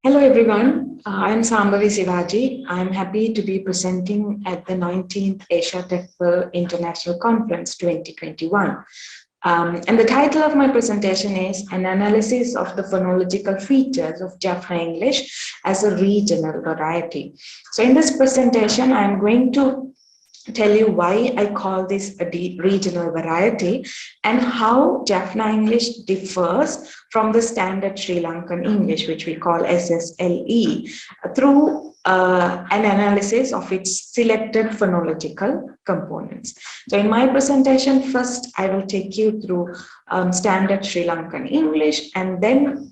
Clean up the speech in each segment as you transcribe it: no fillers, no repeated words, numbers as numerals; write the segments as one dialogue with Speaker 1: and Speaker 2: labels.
Speaker 1: Hello everyone, I'm Sivaji. I'm happy to be presenting at the 19th AsiaTEFL International Conference 2021. And the title of my presentation is An Analysis of the Phonological Features of Jaffna English as a Regional Variety. So in this presentation, I'm going to tell you why I call this a regional variety and how Jaffna English differs from the standard Sri Lankan English, which we call SSLE, through an analysis of its selected phonological components. So in my presentation, first I will take you through standard Sri Lankan English and then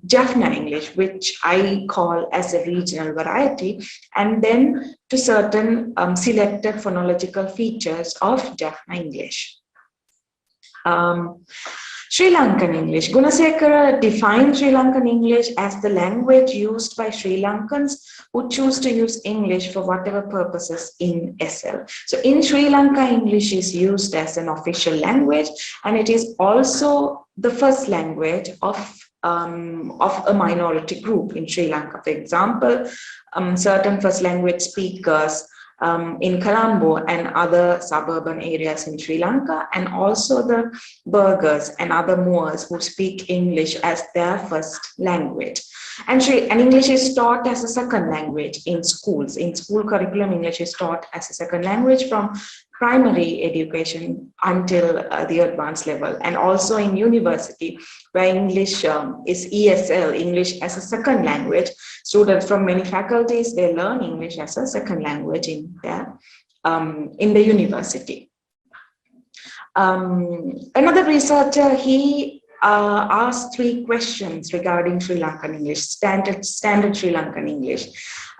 Speaker 1: Jaffna English, which I call as a regional variety, and then to certain selected phonological features of Jaffna English. Sri Lankan English. Gunasekara defined Sri Lankan English as the language used by Sri Lankans who choose to use English for whatever purposes in SL. So in Sri Lanka, English is used as an official language, and it is also the first language of a minority group in Sri Lanka. For example, certain first language speakers in Colombo and other suburban areas in Sri Lanka, and also the Burghers and other Moors who speak English as their first language. And English is taught as a second language in schools. In school curriculum, English is taught as a second language from primary education until the advanced level, and also in university where English is ESL, English as a second language. Students from many faculties, they learn English as a second language in the university. Another researcher, he asked 3 questions regarding Sri Lankan English, standard Sri Lankan English.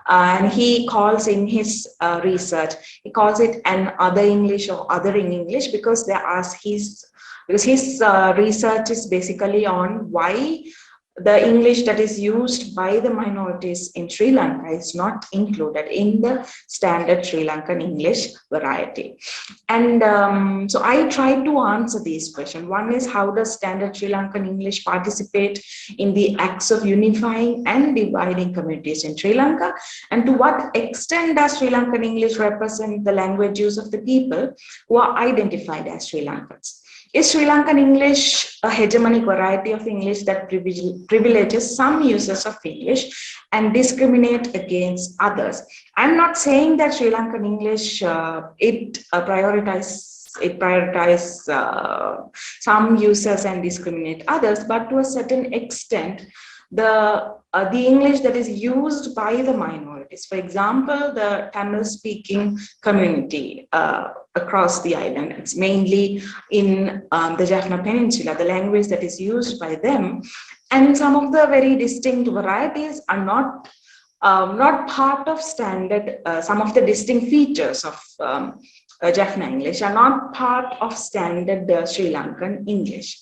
Speaker 1: And he calls in his research, he calls it an other English or othering English, because his research is basically on why the English that is used by the minorities in Sri Lanka is not included in the standard Sri Lankan English variety. And so I tried to answer these questions. One is, how does standard Sri Lankan English participate in the acts of unifying and dividing communities in Sri Lanka? And to what extent does Sri Lankan English represent the language use of the people who are identified as Sri Lankans? Is Sri Lankan English a hegemonic variety of English that privileges some users of English and discriminate against others? I'm not saying that Sri Lankan English prioritize some users and discriminate others, but to a certain extent, the English that is used by the minorities, for example, the Tamil-speaking community across the island, it's mainly in the Jaffna Peninsula, the language that is used by them, and some of the very distinct varieties are not part of standard, some of the distinct features of Jaffna English are not part of standard Sri Lankan English.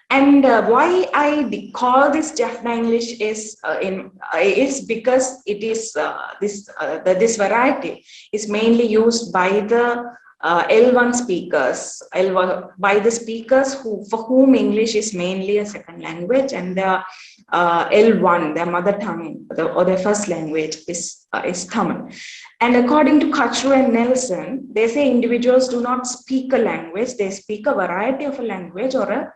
Speaker 1: And why I call this Jaffna English is because it is this variety is mainly used by the L1 speakers, by the speakers for whom English is mainly a second language, and the L1, their mother tongue or their first language is Tamil. And according to Kachru and Nelson, they say individuals do not speak a language; they speak a variety of a language or a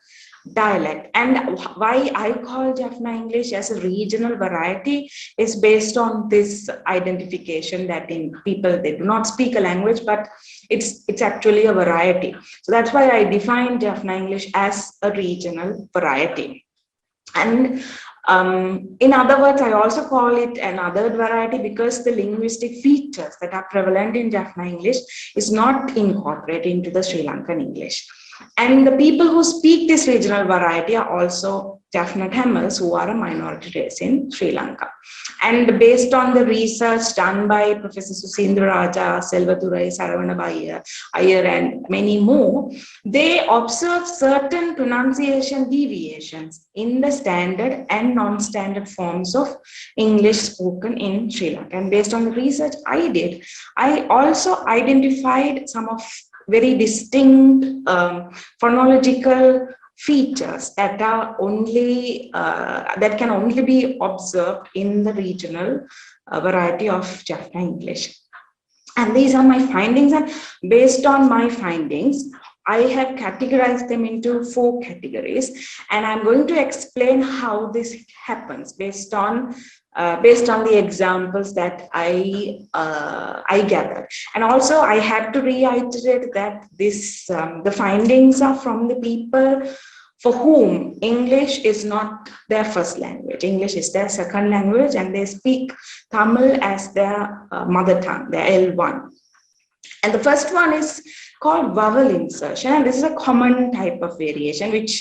Speaker 1: dialect. And why I call Jaffna English as a regional variety is based on this identification that in people, they do not speak a language, but it's actually a variety. So that's why I define Jaffna English as a regional variety. And in other words, I also call it an other variety because the linguistic features that are prevalent in Jaffna English is not incorporated into the Sri Lankan English. And the people who speak this regional variety are also Jaffna Tamils, who are a minority race in Sri Lanka. And based on the research done by Professor Susindra Raja, Selvathurai, Saravana Iyer, and many more, they observe certain pronunciation deviations in the standard and non-standard forms of English spoken in Sri Lanka. And based on the research I did, I also identified some of very distinct phonological features that are only that can only be observed in the regional variety of Jaffna English. And these are my findings, and based on my findings, I have categorized them into 4 categories, and I'm going to explain how this happens based on the examples that I gathered. And also, I have to reiterate that the findings are from the people for whom English is not their first language. English is their second language, and they speak Tamil as their mother tongue, their L1. And the first one is called vowel insertion, and this is a common type of variation which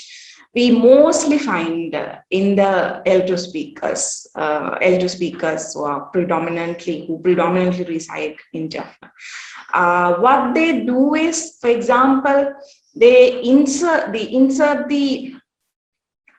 Speaker 1: we mostly find in the L2 speakers, who predominantly reside in Jaffna. What they do is, for example, they insert the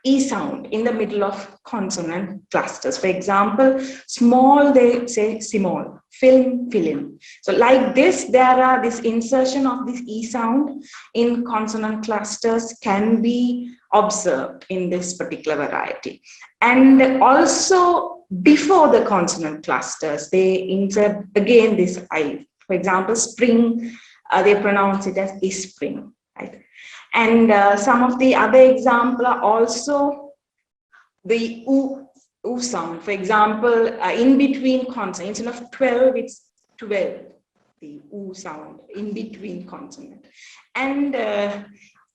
Speaker 1: E sound in the middle of consonant clusters. For example, small, they say small, film, film. So like this, this insertion of this E sound in consonant clusters can be observed in this particular variety. And also before the consonant clusters, they insert again this I. For example, spring, they pronounce it as spring, right? And some of the other examples are also the oo sound. For example, in between consonants, instead of 12, it's 12, the oo sound in between consonant. And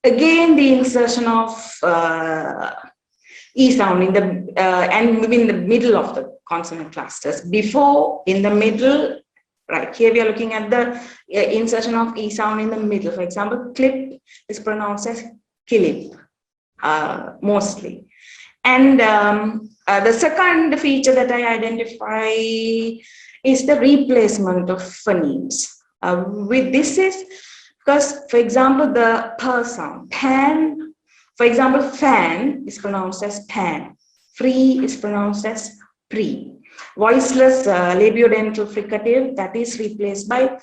Speaker 1: again, the insertion of E sound in the and in the middle of the consonant clusters. Before, in the middle, right here we are looking at the insertion of E sound in the middle. For example, clip is pronounced as kilip, mostly. And the second feature that I identify is the replacement of phonemes. With this is because, for example, the per sound, pan, for example, fan is pronounced as pan, free is pronounced as pre. Voiceless labiodental fricative, that is replaced by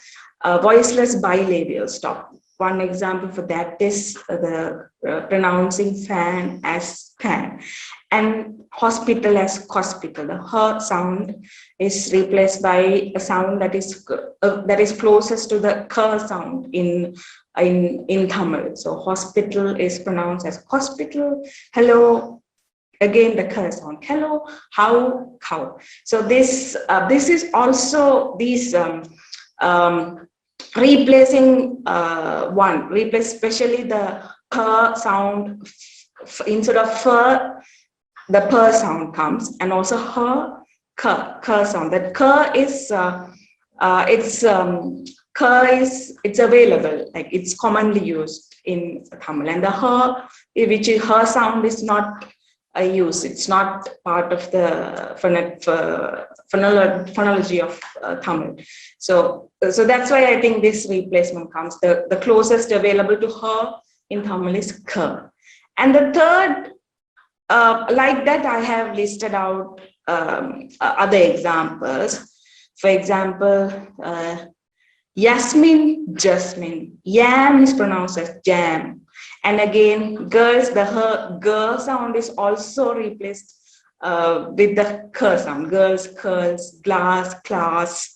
Speaker 1: voiceless bilabial stop. One example for that is the pronouncing fan as pan, and hospital as hospital. The h sound is replaced by a sound that is closest to the k sound in Tamil. So hospital is pronounced as hospital. Hello. Again, the k sound, hello, how, cow. So this is also these replacing replace especially the per sound instead of fur, the per sound comes, and also her k sound. That k is it's available, like it's commonly used in Tamil, and the her, which is her sound, is not use. It's not part of the phonology of Tamil. So that's why I think this replacement comes. The closest available to her in Tamil is k. And the third, like that, I have listed out other examples. For example, Yasmin, Jasmine. Yam is pronounced as jam. And again, girls, the her girl sound is also replaced with the k sound. Girls, curls, glass, class.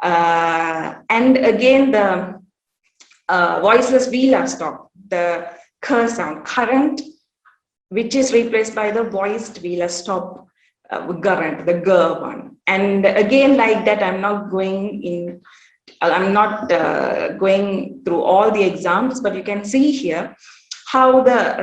Speaker 1: And again, the voiceless vela stop, the k sound, current, which is replaced by the voiced vela stop, current, the g one. And again, like that, I'm not going through all the examples, but you can see here how the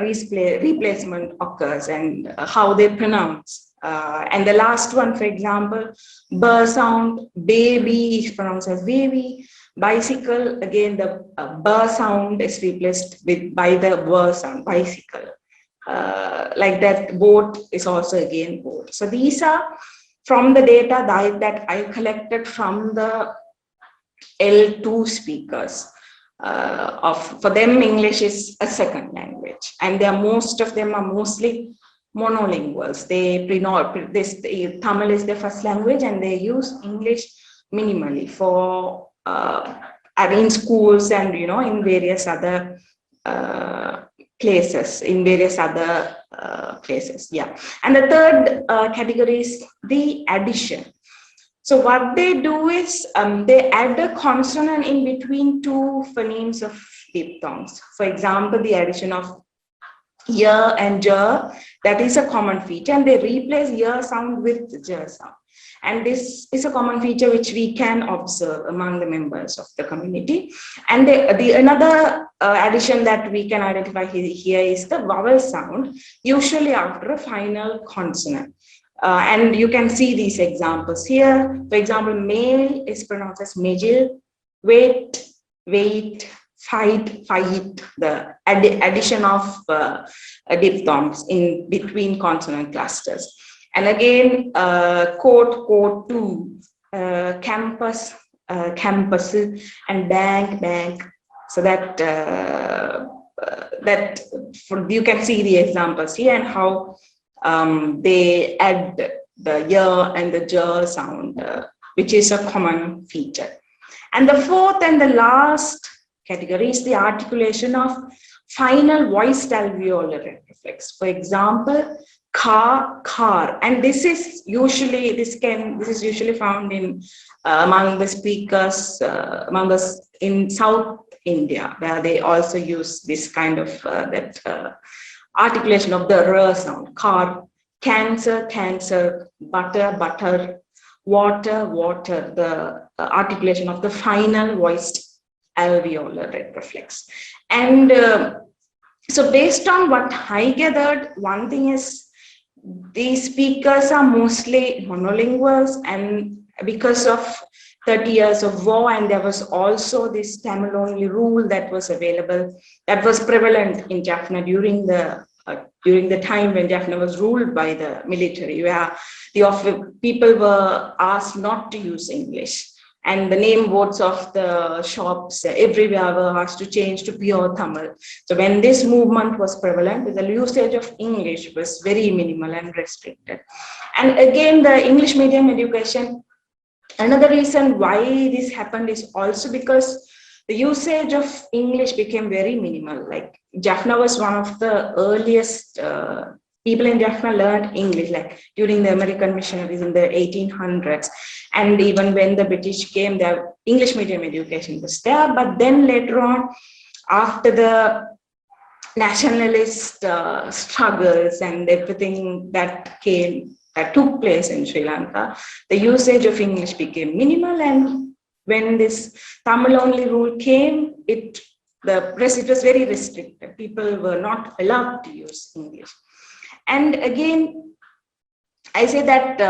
Speaker 1: replacement occurs and how they pronounce. And the last one, for example, b sound, baby is pronounced as baby. Bicycle, again, the b sound is replaced by the v sound, bicycle. Like that, boat is also again boat. So these are from the data that I collected from the L2 speakers. For them, English is a second language, and most of them are mostly monolinguals. Tamil is their first language, and they use English minimally for in schools and in various other places, in various other places. Yeah. And the third category is the addition. So what they do is they add a consonant in between two phonemes of diphthongs. For example, the addition of y and j, that is a common feature, and they replace y sound with j sound. And this is a common feature which we can observe among the members of the community. And another addition that we can identify here is the vowel sound, usually after a final consonant. And you can see these examples here. For example, male is pronounced as majil, wait, wait, fight, fight, the addition of diphthongs in between consonant clusters. And again, coat, coat, to, campus, campus, and bank, bank. So that you can see the examples here and how they add the y and the j sound, which is a common feature. And the fourth and the last category is the articulation of final voiced alveolar retroflex. For example, car, car, and this is usually found in among the speakers among us in South India, where they also use this kind of articulation of the r sound. Car, cancer, cancer, butter, butter, water, water. The articulation of the final voiced alveolar retroflex. And so based on what I gathered, one thing is these speakers are mostly monolinguals, and because of 30 years of war, and there was also this Tamil only rule that was available, that was prevalent in Jaffna during the time when Jaffna was ruled by the military, where the people were asked not to use English. And the name boards of the shops everywhere were asked to change to pure Tamil. So when this movement was prevalent, the usage of English was very minimal and restricted. And again, the English medium education, another reason why this happened is also because the usage of English became very minimal. Like Jaffna was one of the earliest people in Jaffna learned English, like during the American missionaries in the 1800s. And even when the British came, their English medium education was there. But then later on, after the nationalist struggles and everything that took place in Sri Lanka, the usage of English became minimal. And when this Tamil only rule came, it was very restricted. People were not allowed to use English. And again, I say that,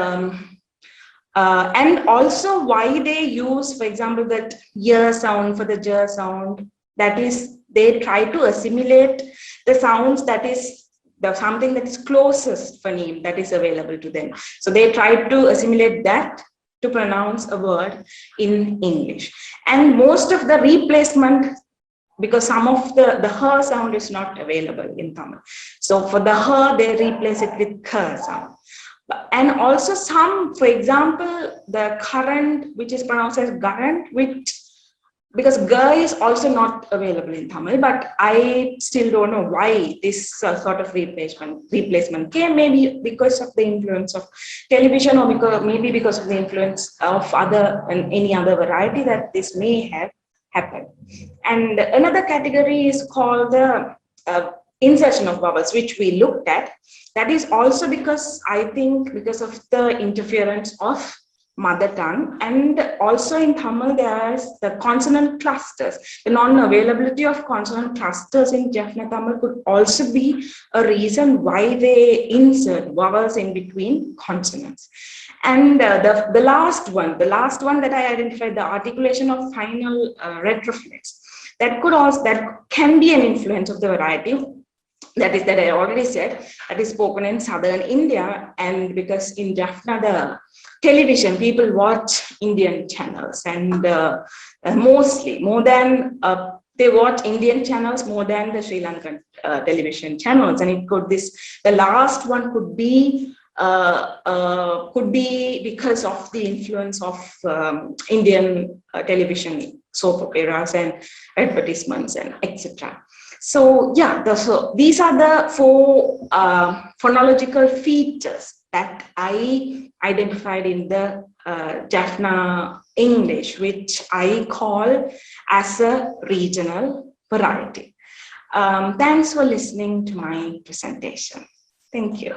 Speaker 1: and also why they use, for example, that y sound for the j sound, that is, they try to assimilate the sounds that is something that is closest phoneme that is available to them. So they try to assimilate that to pronounce a word in English. And most of the replacement, because some of the her sound is not available in Tamil. So for the her, they replace it with k sound. And also some, for example, the current, which is pronounced as current, because g is also not available in Tamil, but I still don't know why this sort of replacement came. Maybe because of the influence of television, or maybe because of the influence of any other variety that this may have happened. And another category is called the insertion of vowels, which we looked at. That is also because of the interference of mother tongue, and also in Tamil there's the consonant clusters. The non-availability of consonant clusters in Jaffna Tamil could also be a reason why they insert vowels in between consonants. And the last one that I identified, the articulation of final retroflex, that can be an influence of the variety. That I already said, that is spoken in southern India. And because in Jaffna, the television, people watch Indian channels, and they watch Indian channels more than the Sri Lankan television channels. And the last one could be because of the influence of Indian television soap operas and advertisements and etc. So yeah, so these are the four phonological features that I identified in the Jaffna English, which I call as a regional variety. Thanks for listening to my presentation. Thank you.